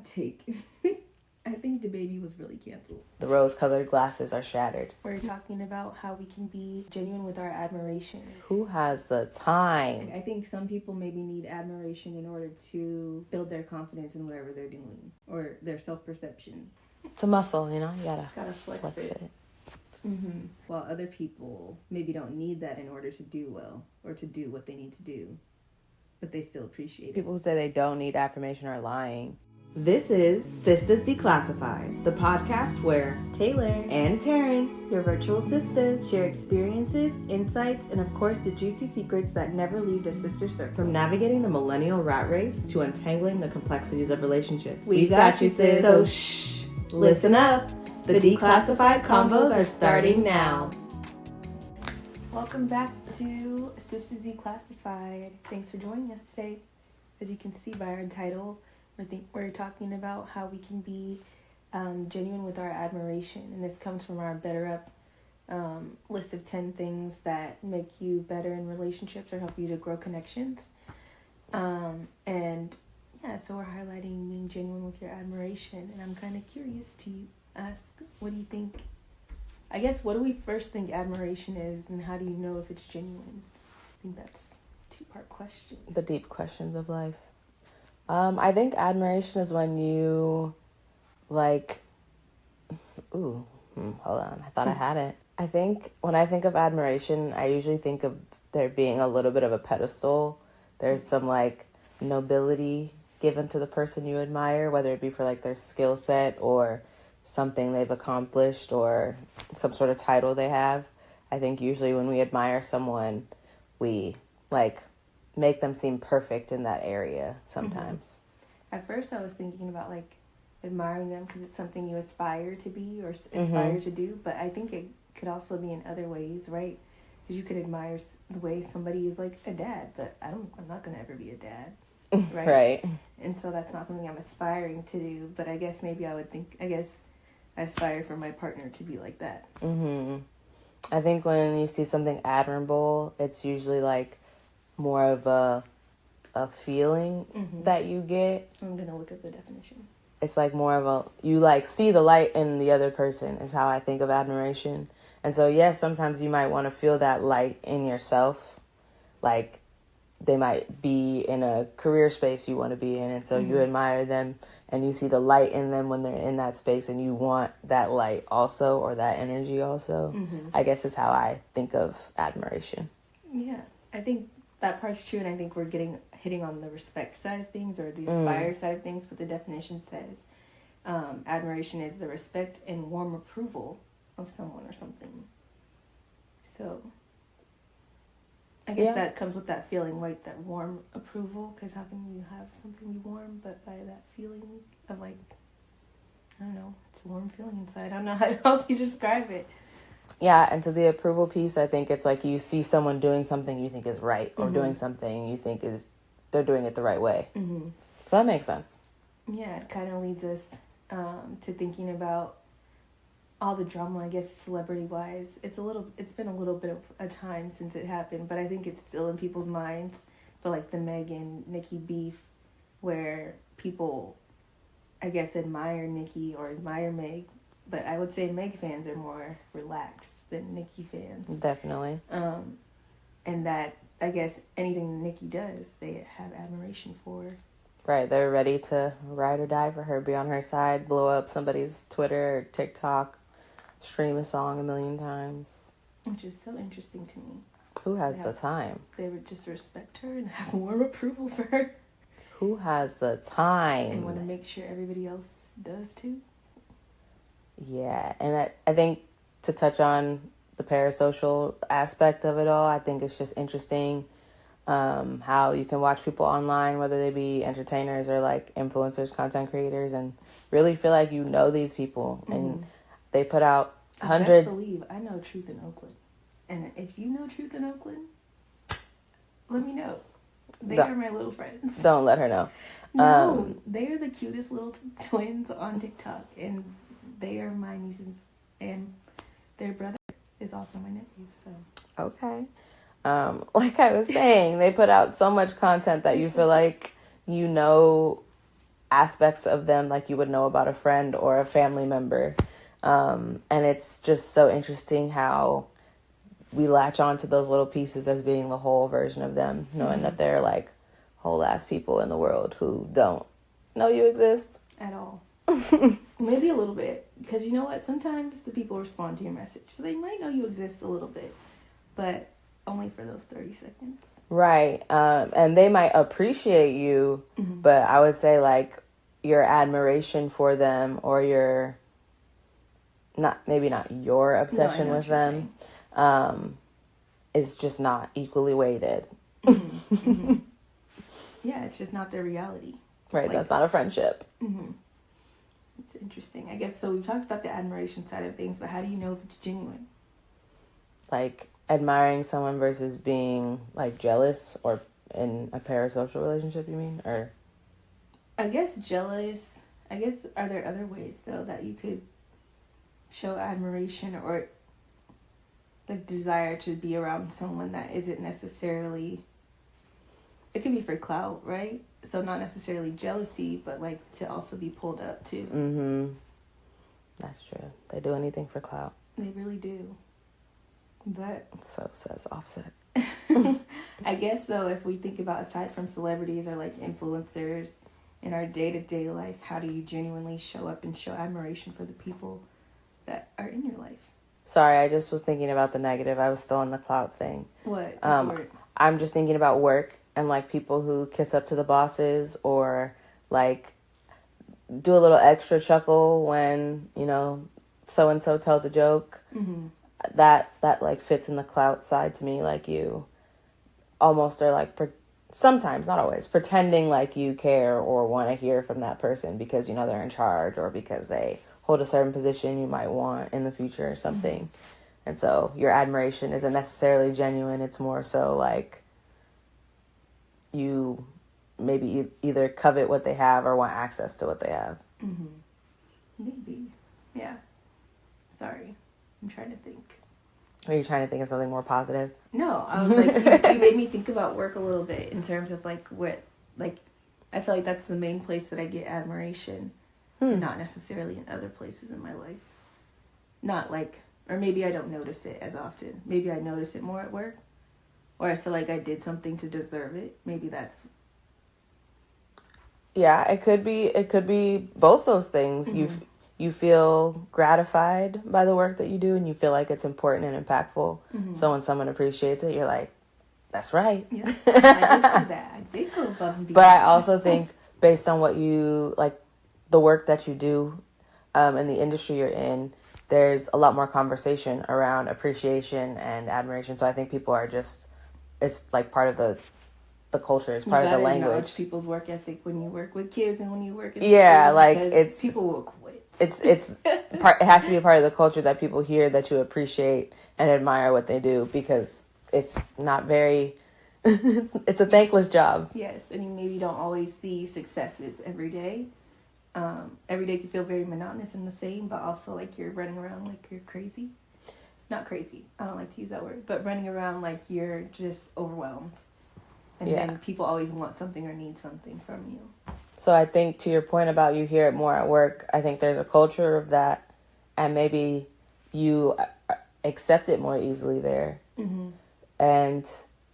hot take. I think the baby was really canceled. The rose-colored glasses are shattered. We're talking about how we can be genuine with our admiration. Who has the time? I think some people maybe need admiration in order to build their confidence in whatever they're doing or their self-perception. It's a muscle, you know? You gotta flex it. Mm-hmm. While other people maybe don't need that in order to do well or to do what they need to do, but they still appreciate it. People who say they don't need affirmation are lying. This is Sistas Declassified, the podcast where Taylor and Taryn, your virtual sisters, share experiences, insights, and of course the juicy secrets that never leave the sister circle. from navigating the millennial rat race to untangling the complexities of relationships. We've got you, sis. So shh, listen up. The Declassified combos are starting now. Welcome back to Sistas Declassified. Thanks for joining us today. As you can see by our title, we're talking about how we can be genuine with our admiration. And this comes from our Better Up list of 10 things that make you better in relationships or help you to grow connections. So we're highlighting being genuine with your admiration. And I'm kind of curious to ask, what do you think? I guess, what do we first think admiration is, and how do you know if it's genuine? I think that's a two-part question. The deep questions of life. I think admiration is when you, hold on, I thought I had it. I think when I think of admiration, I usually think of there being a little bit of a pedestal. There's some, nobility given to the person you admire, whether it be for, their skill set or something they've accomplished or some sort of title they have. I think usually when we admire someone, we, make them seem perfect in that area sometimes. Mm-hmm. At first I was thinking about admiring them because it's something you aspire to be or aspire to do, but I think it could also be in other ways, right? Because you could admire the way somebody is a dad, but I'm not going to ever be a dad, right? Right. And so that's not something I'm aspiring to do, but I guess maybe I aspire for my partner to be like that. Mm-hmm. I think when you see something admirable, it's usually more of a feeling that you get. I'm going to look up the definition. It's more of you see the light in the other person is how I think of admiration. And so, yes, sometimes you might want to feel that light in yourself. They might be in a career space you want to be in. And so you admire them and you see the light in them when they're in that space and you want that light also or that energy also. I guess is how I think of admiration. Yeah, I think that part's true, and I think we're hitting on the respect side of things or the aspire side of things, but the definition says admiration is the respect and warm approval of someone or something. So I guess that comes with that feeling, right? That warm approval, because how can you have something be warm but by that feeling of I don't know, it's a warm feeling inside. I don't know how else you describe it. Yeah, and to the approval piece, I think it's you see someone doing something you think is right or doing something you think they're doing it the right way. Mm-hmm. So that makes sense. Yeah, it kind of leads us to thinking about all the drama, I guess, celebrity-wise. It's been a little bit of a time since it happened, but I think it's still in people's minds. But the Megan, Nicki beef, where people, I guess, admire Nicki or admire Meg, but I would say Meg fans are more relaxed than Nicki fans. Definitely. And that, I guess, anything Nicki does, they have admiration for. Right, they're ready to ride or die for her, be on her side, blow up somebody's Twitter or TikTok, stream a song 1 million times. Which is so interesting to me. Who has the time? They would just respect her and have warm approval for her. Who has the time? And want to make sure everybody else does too. Yeah, and I think to touch on the parasocial aspect of it all, I think it's just interesting how you can watch people online, whether they be entertainers or influencers, content creators, and really feel like you know these people. And they put out hundreds. Best believe I know Truth in Oakland. And if you know Truth in Oakland, let me know. They are my little friends. Don't let her know. No, they are the cutest little twins on TikTok, and they are my nieces, and their brother is also my nephew. So okay, like I was saying, they put out so much content that you feel like you know aspects of them like you would know about a friend or a family member. And it's just so interesting how we latch on to those little pieces as being the whole version of them, knowing that they're like whole ass people in the world who don't know you exist at all. Maybe a little bit, because you know what, sometimes the people respond to your message, so they might know you exist a little bit, but only for those 30 seconds. Right. And they might appreciate you, but I would say like your admiration for them or your not your obsession with them is just not equally weighted. Yeah, it's just not their reality. Right, like, that's not a friendship. It's interesting. I guess, so we've talked about the admiration side of things, but how do you know if it's genuine? Like, admiring someone versus being, like, jealous or in a parasocial relationship, you mean? Or I guess jealous. I guess, are there other ways, though, that you could show admiration or, like, desire to be around someone that isn't necessarily... It could be for clout, right? So not necessarily jealousy, but like to also be pulled up too. That's true. They do anything for clout. They really do. But so says Offset. I guess though, if we think about aside from celebrities or like influencers in our day-to-day life, how do you genuinely show up and show admiration for the people that are in your life? Sorry, I just was thinking about the negative. I was still on the clout thing. What? I'm just thinking about work. And, like, people who kiss up to the bosses or, like, do a little extra chuckle when, you know, so-and-so tells a joke. That like, fits in the clout side to me. Like, you almost are, like, sometimes, not always, pretending like you care or want to hear from that person because, you know, they're in charge or because they hold a certain position you might want in the future or something. And so your admiration isn't necessarily genuine. It's more so, like, you maybe either covet what they have or want access to what they have. Maybe. Yeah. Sorry. I'm trying to think. Are you trying to think of something more positive? No, I was like, you made me think about work a little bit in terms of like what, like, I feel like that's the main place that I get admiration, not necessarily in other places in my life. Not like, or maybe I don't notice it as often. Maybe I notice it more at work. Or I feel like I did something to deserve it. Maybe that's... Yeah, it could be both those things. You feel gratified by the work that you do and you feel like it's important and impactful. So when someone appreciates it, you're like, that's right. Yeah, I did see that. I did go above and beyond. But I also think based on what you, like, the work that you do in the industry you're in, there's a lot more conversation around appreciation and admiration. So I think people are just... It's like part of the culture. It's part of the language. Acknowledge people's work ethic when you work with kids and when you work in like it's people will quit. It's it has to be a part of the culture that people hear that you appreciate and admire what they do because it's not very. It's a thankless job. Yes, and you maybe don't always see successes every day. Every day can feel very monotonous and the same, but also like you're running around like you're crazy. Not crazy. I don't like to use that word. But running around like you're just overwhelmed. And then people always want something or need something from you. So I think to your point about you hear it more at work, I think there's a culture of that. And maybe you accept it more easily there. And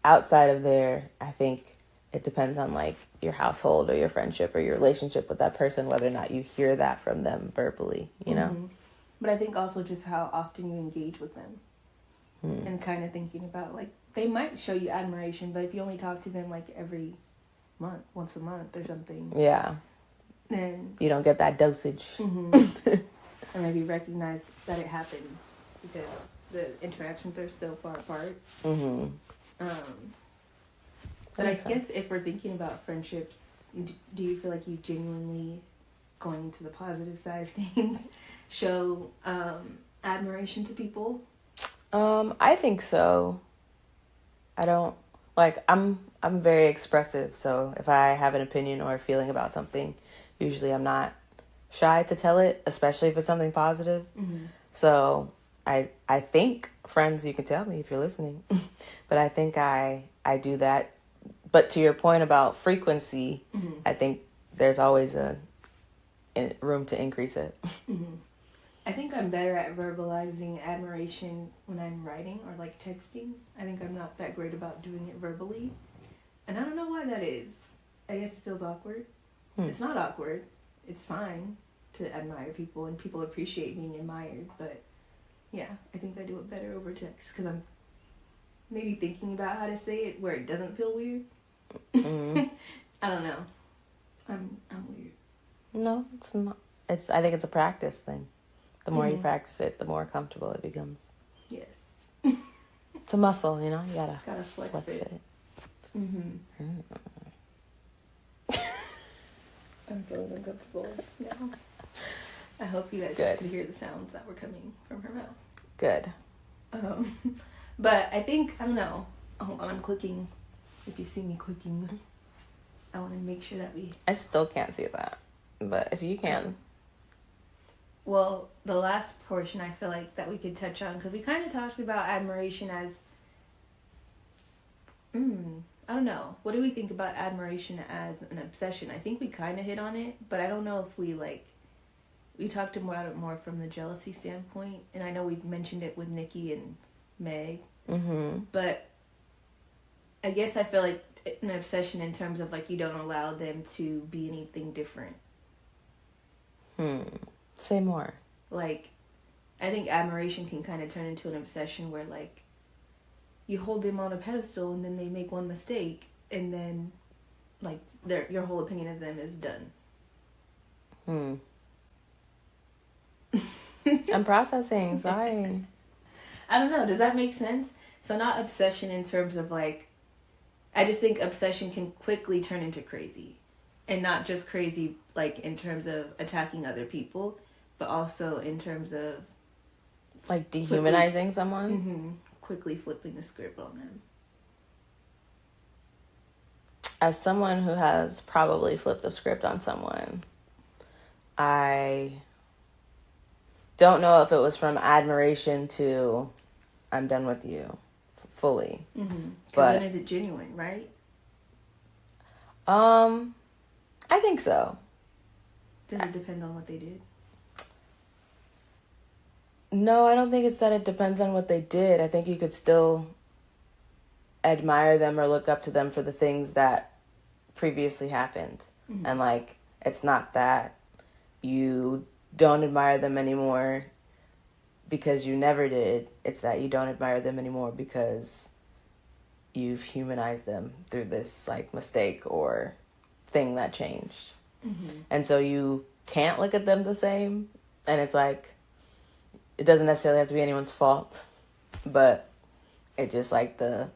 outside of there, I think it depends on like your household or your friendship or your relationship with that person, whether or not you hear that from them verbally, you know? But I think also just how often you engage with them. And kind of thinking about, like, they might show you admiration, but if you only talk to them, like, every month, once a month or something. Yeah. Then... You don't get that dosage. Or maybe recognize that it happens because the interactions are so far apart. But I guess if we're thinking about friendships, do you feel like you genuinely, going into the positive side of things, show admiration to people? I think so. I don't like I'm very expressive, so if I have an opinion or a feeling about something, usually I'm not shy to tell it, especially if it's something positive. So I think, friends, you can tell me if you're listening, but I think I do that. But to your point about frequency, I think there's always a room to increase it. Mm-hmm. I think I'm better at verbalizing admiration when I'm writing or like texting. I think I'm not that great about doing it verbally. And I don't know why that is. I guess it feels awkward. It's not awkward. It's fine to admire people and people appreciate being admired. But yeah, I think I do it better over text because I'm maybe thinking about how to say it where it doesn't feel weird. I don't know. I'm weird. No, it's not. I think it's a practice thing. The more you practice it, the more comfortable it becomes. Yes. It's a muscle, you gotta flex it. I'm feeling uncomfortable now. I hope you guys could hear the sounds that were coming from her mouth. Good. But I think, I don't know. Hold on, I'm clicking. If you see me clicking, I want to make sure that I still can't see that. But if you can. Well, the last portion I feel like that we could touch on, because we kind of talked about admiration as, I don't know. What do we think about admiration as an obsession? I think we kind of hit on it, but I don't know if we talked about it more from the jealousy standpoint, and I know we've mentioned it with Nikki and Meg, but I guess I feel like an obsession in terms of like you don't allow them to be anything different. Say more. Like, I think admiration can kind of turn into an obsession where like you hold them on a pedestal and then they make one mistake and then like your whole opinion of them is done. I'm processing, sorry. I don't know, does that make sense? So not obsession in terms of like, I just think obsession can quickly turn into crazy. And not just crazy like in terms of attacking other people, but also in terms of like dehumanizing someone. Quickly flipping the script on them. As someone who has probably flipped the script on someone, I don't know if it was from admiration to I'm done with you fully. But then is it genuine, right? I think so. Does it depend on what they did? No, I don't think it's that it depends on what they did. I think you could still admire them or look up to them for the things that previously happened. And like, it's not that you don't admire them anymore because you never did. It's that you don't admire them anymore because you've humanized them through this like mistake or thing that changed. And so you can't look at them the same. And it's like, it doesn't necessarily have to be anyone's fault, but it just like the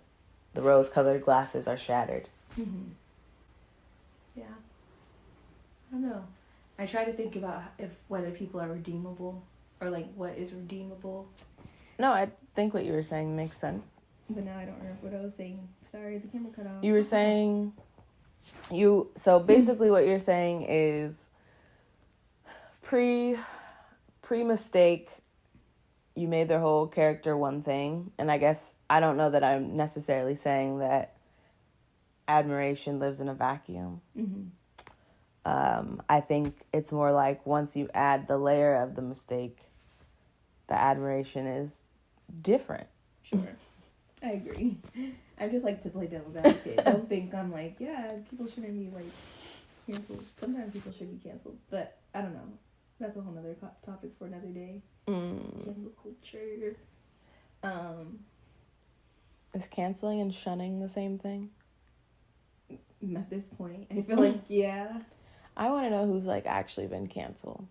rose-colored glasses are shattered. Yeah. I don't know. I try to think about whether people are redeemable or like what is redeemable. No, I think what you were saying makes sense. But now I don't remember what I was saying. Sorry, the camera cut off. You were saying so basically what you're saying is pre-mistake you made their whole character one thing, and I guess I don't know that I'm necessarily saying that admiration lives in a vacuum. I think it's more like once you add the layer of the mistake, the admiration is different. Sure. I agree. I just like to play devil's advocate. Don't think I'm like, yeah, people shouldn't be like canceled. Sometimes people should be canceled, but I don't know. That's a whole nother topic for another day. Cancel culture. Is canceling and shunning the same thing? At this point, I feel like, yeah. I want to know who's like actually been canceled.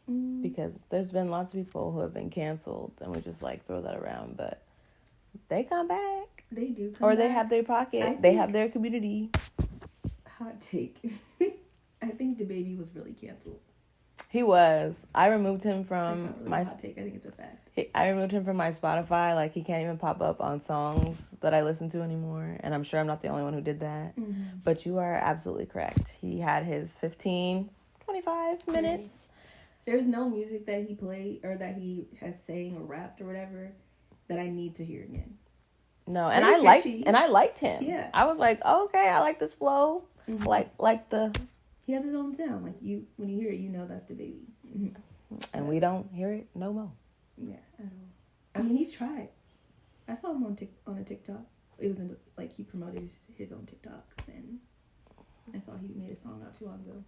Because there's been lots of people who have been canceled and we just like throw that around, but they come back. They do come back. Or they have their pocket. They have their community. Hot take. I think DaBaby was really canceled. He was. I removed him from That's not really a hot take. I think it's a fact. I removed him from my Spotify. Like, he can't even pop up on songs that I listen to anymore. And I'm sure I'm not the only one who did that. But you are absolutely correct. He had his 25 minutes. There's no music that he played or that he has sang or rapped or whatever that I need to hear again. No, and I liked him. Yeah. I was like, okay, I like this flow. Like the He has his own sound. Like when you hear it, you know that's the baby. Mm-hmm. And we don't hear it no more. Yeah, at all. I mean, he's tried. I saw him on a TikTok. It was like he promoted his own TikToks, and I saw he made a song not too long ago.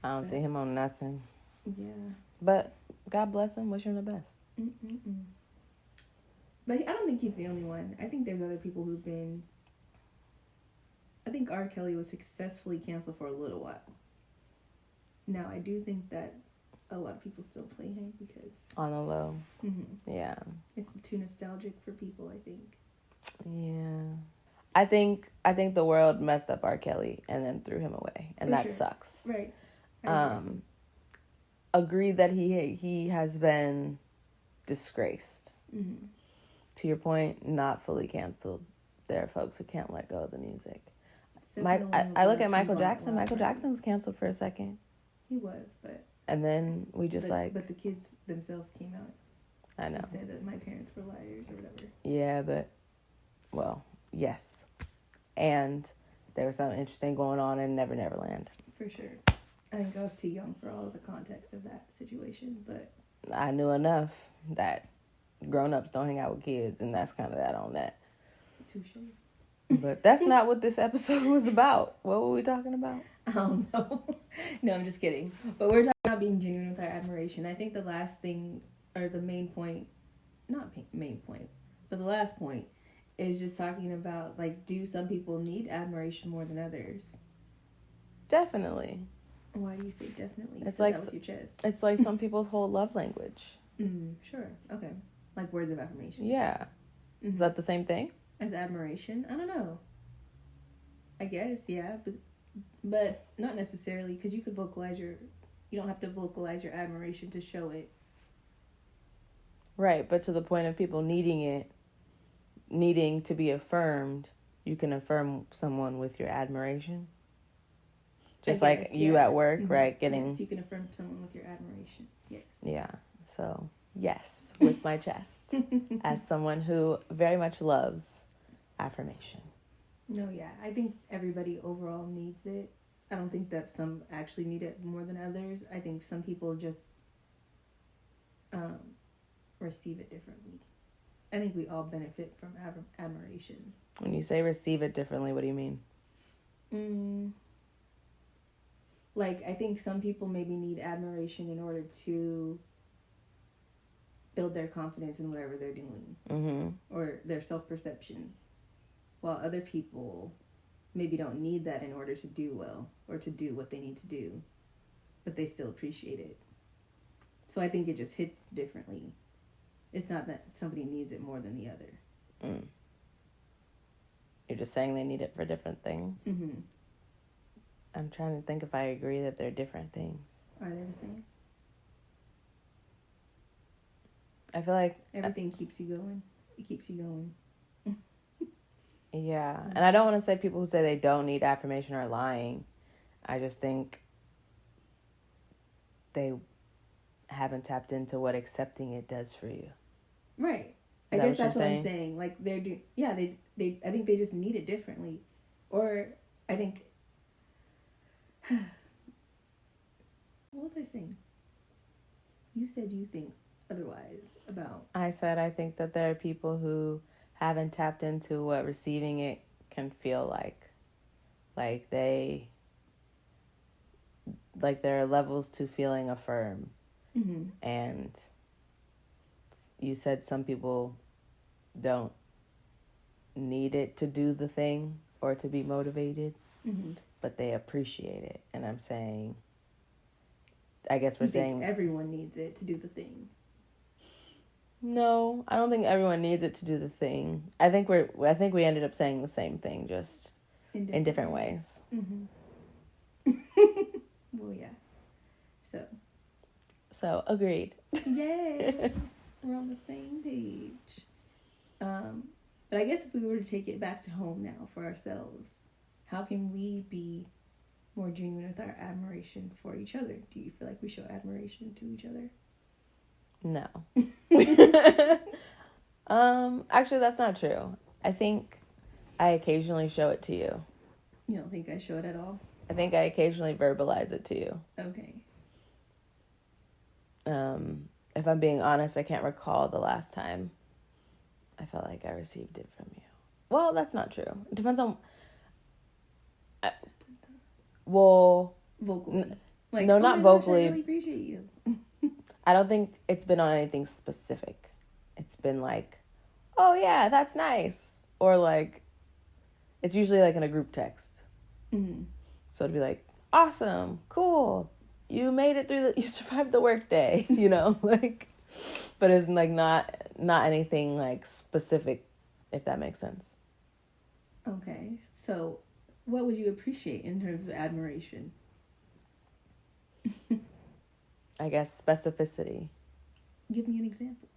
I don't see him on nothing. Yeah. But God bless him. Wish him the best. Mm-mm-mm. But I don't think he's the only one. I think there's other people who've been... I think R. Kelly was successfully canceled for a little while. Now, I do think that a lot of people still play him because... On the low. Mm-hmm. Yeah. It's too nostalgic for people, I think. Yeah. I think the world messed up R. Kelly and then threw him away. And that sucks. Right. Agree that he has been disgraced. Mm-hmm. To your point, not fully canceled. There are folks who can't let go of the music. I look at Michael Jackson. Michael Jackson was canceled for a second. He was, but... And then we just But the kids themselves came out. I know. And said that my parents were liars or whatever. Yeah, but... Well, yes. And there was something interesting going on in Never Never Land. For sure. I think I was too young for all of the context of that situation, but... I knew enough that grown-ups don't hang out with kids, and that's kind of that on that. Touche. But that's not what this episode was about. What were we talking about? I don't know. No, I'm just kidding. But we're talking about being genuine with our admiration. I think the last thing, or the main point, not main point, but the last point is just talking about, like, do some people need admiration more than others? Definitely. Why do you say definitely? It's like with your chest. It's like some people's whole love language. Sure. Okay. Like words of affirmation. Yeah. Is that the same thing? As admiration? I don't know. I guess, yeah. But not necessarily, because you could you don't have to vocalize your admiration to show it. Right, but to the point of people needing to be affirmed, you can affirm someone with your admiration. Just like you at work, right? Yes, you can affirm someone with your admiration. Yes. Yeah. So, yes, with my chest. As someone who very much loves affirmation. No, yeah. I think everybody overall needs it. I don't think that some actually need it more than others. I think some people just receive it differently. I think we all benefit from admiration. When you say receive it differently, what do you mean? Like, I think some people maybe need admiration in order to build their confidence in whatever they're doing. Or their self-perception. While other people maybe don't need that in order to do well or to do what they need to do. But they still appreciate it. So I think it just hits differently. It's not that somebody needs it more than the other. You're just saying they need it for different things? I'm trying to think if I agree that they're different things. Are they the same? I feel like... Everything keeps you going. It keeps you going. Yeah. And I don't want to say people who say they don't need affirmation are lying. I just think they haven't tapped into what accepting it does for you. Right. I guess that's what I'm saying. Like, they I think they just need it differently. Or I think... What was I saying? You said you think otherwise about... I said I think that there are people who haven't tapped into what receiving it can feel like. Like there are levels to feeling affirmed. And you said some people don't need it to do the thing or to be motivated. But they appreciate it. And I'm saying, I guess we're saying... everyone needs it to do the thing. No, I don't think everyone needs it to do the thing. I think we ended up saying the same thing, just in different ways. Well, yeah. So, agreed. Yay! We're on the same page. But I guess if we were to take it back to home now for ourselves, how can we be more genuine with our admiration for each other? Do you feel like we show admiration to each other? No. Actually, that's not true. I think I occasionally show it to you. You don't think I show it at all? I think I occasionally verbalize it to you. Okay. If I'm being honest, I can't recall the last time I felt like I received it from you. Well, that's not true. It depends on... Vocally. No, not vocally. I really appreciate you. I don't think it's been on anything specific. It's been like, oh yeah, that's nice. Or like, it's usually like in a group text. Mm-hmm. So it'd be like, awesome, cool. You made it through you survived the workday, you know, like, but it's like not anything like specific, if that makes sense. Okay. So what would you appreciate in terms of admiration? I guess specificity. Give me an example.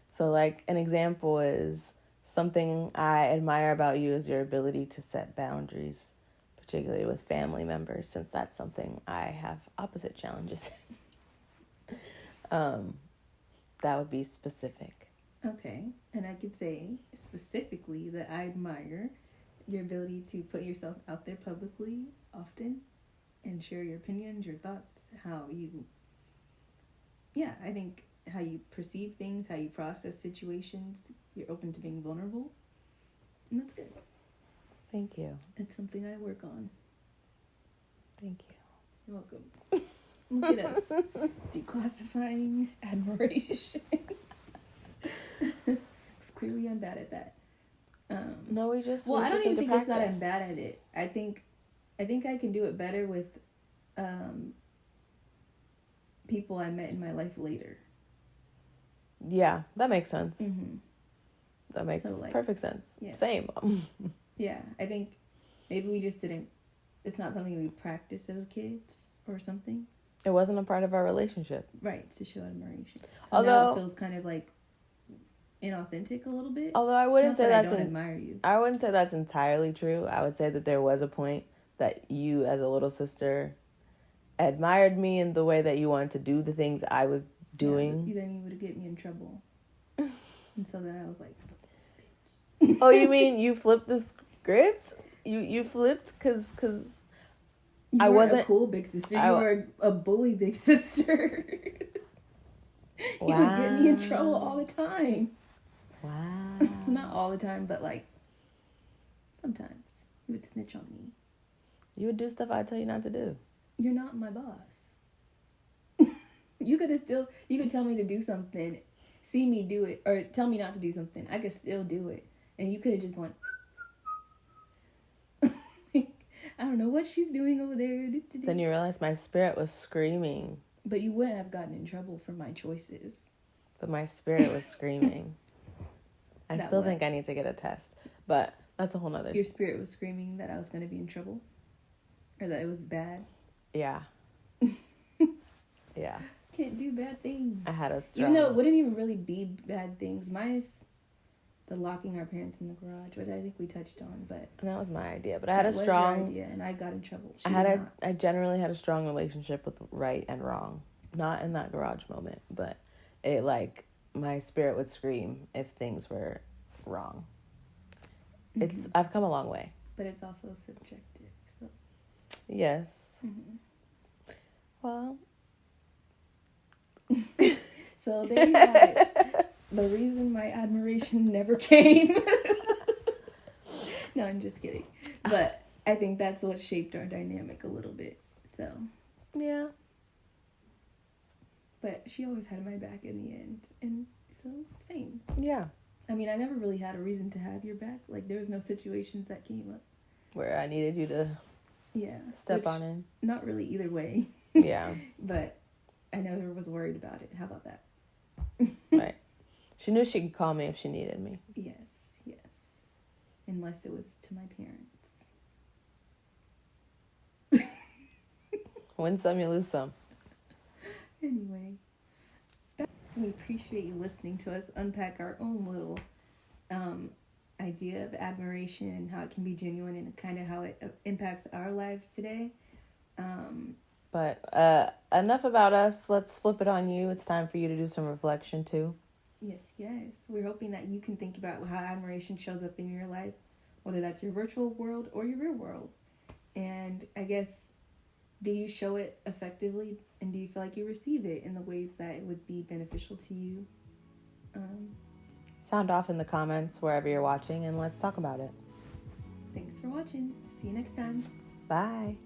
So like an example is something I admire about you is your ability to set boundaries, particularly with family members, since that's something I have opposite challenges. That would be specific. Okay. And I could say specifically that I admire your ability to put yourself out there publicly often and share your opinions, your thoughts, I think how you perceive things, how you process situations. You're open to being vulnerable. And that's good. Thank you. It's something I work on. Thank you. You're welcome. Look at us. Declassifying admiration. Clearly I'm bad at that. No, we just I don't even think practice. it's that I'm bad at it. I think I can do it better with people I met in my life later. Yeah, that makes sense. Mm-hmm. That makes perfect sense. Yeah. Same. Yeah, I think maybe we just didn't. It's not something we practiced as kids or something. It wasn't a part of our relationship. Right, to show admiration. So Although now it feels kind of like inauthentic a little bit. Although I wouldn't say I don't admire you. I wouldn't say that's entirely true. I would say that there was a point that you, as a little sister, admired me in the way that you wanted to do the things I was doing. Yeah, then you would get me in trouble. And so then I was like, fuck this bitch. Oh, you mean you flipped the script? You flipped because I wasn't a cool big sister. You were a bully big sister. Wow. You would get me in trouble all the time. Wow. Not all the time, but like sometimes you would snitch on me. You would do stuff I tell you not to do. You're not my boss. You could tell me to do something, see me do it, or tell me not to do something. I could still do it. And you could have just gone, I don't know what she's doing over there. Then you realize my spirit was screaming. But you wouldn't have gotten in trouble for my choices. But my spirit was screaming. I still think I need to get a test. But that's a whole nother... Your spirit was screaming that I was going to be in trouble? Or that it was bad? Yeah. Yeah. Can't do bad things. I had a strong... Even though it wouldn't even really be bad things. Mine is the locking our parents in the garage, which I think we touched on, but... And that was my idea. But I had a strong... Your idea, and I got in trouble. I generally had a strong relationship with right and wrong. Not in that garage moment, but it like... My spirit would scream if things were wrong. Mm-hmm. I've come a long way. But it's also subjective, so... Yes. Mm-hmm. Well... So there you have it. The reason my admiration never came. No, I'm just kidding. But I think that's what shaped our dynamic a little bit. So... Yeah. But she always had my back in the end. And so, same. Yeah. I mean, I never really had a reason to have your back. Like, there was no situations that came up. Where I needed you to step on in. Not really either way. Yeah. But I never was worried about it. How about that? Right. She knew she could call me if she needed me. Yes. Unless it was to my parents. Win some, you lose some. Anyway, we appreciate you listening to us unpack our own little idea of admiration and how it can be genuine and kind of how it impacts our lives today. But enough about us. Let's flip it on you. It's time for you to do some reflection too. Yes. We're hoping that you can think about how admiration shows up in your life whether that's your virtual world or your real world. And I guess, do you show it effectively, and do you feel like you receive it in the ways that it would be beneficial to you? Sound off in the comments wherever you're watching, and let's talk about it. Thanks for watching. See you next time. Bye.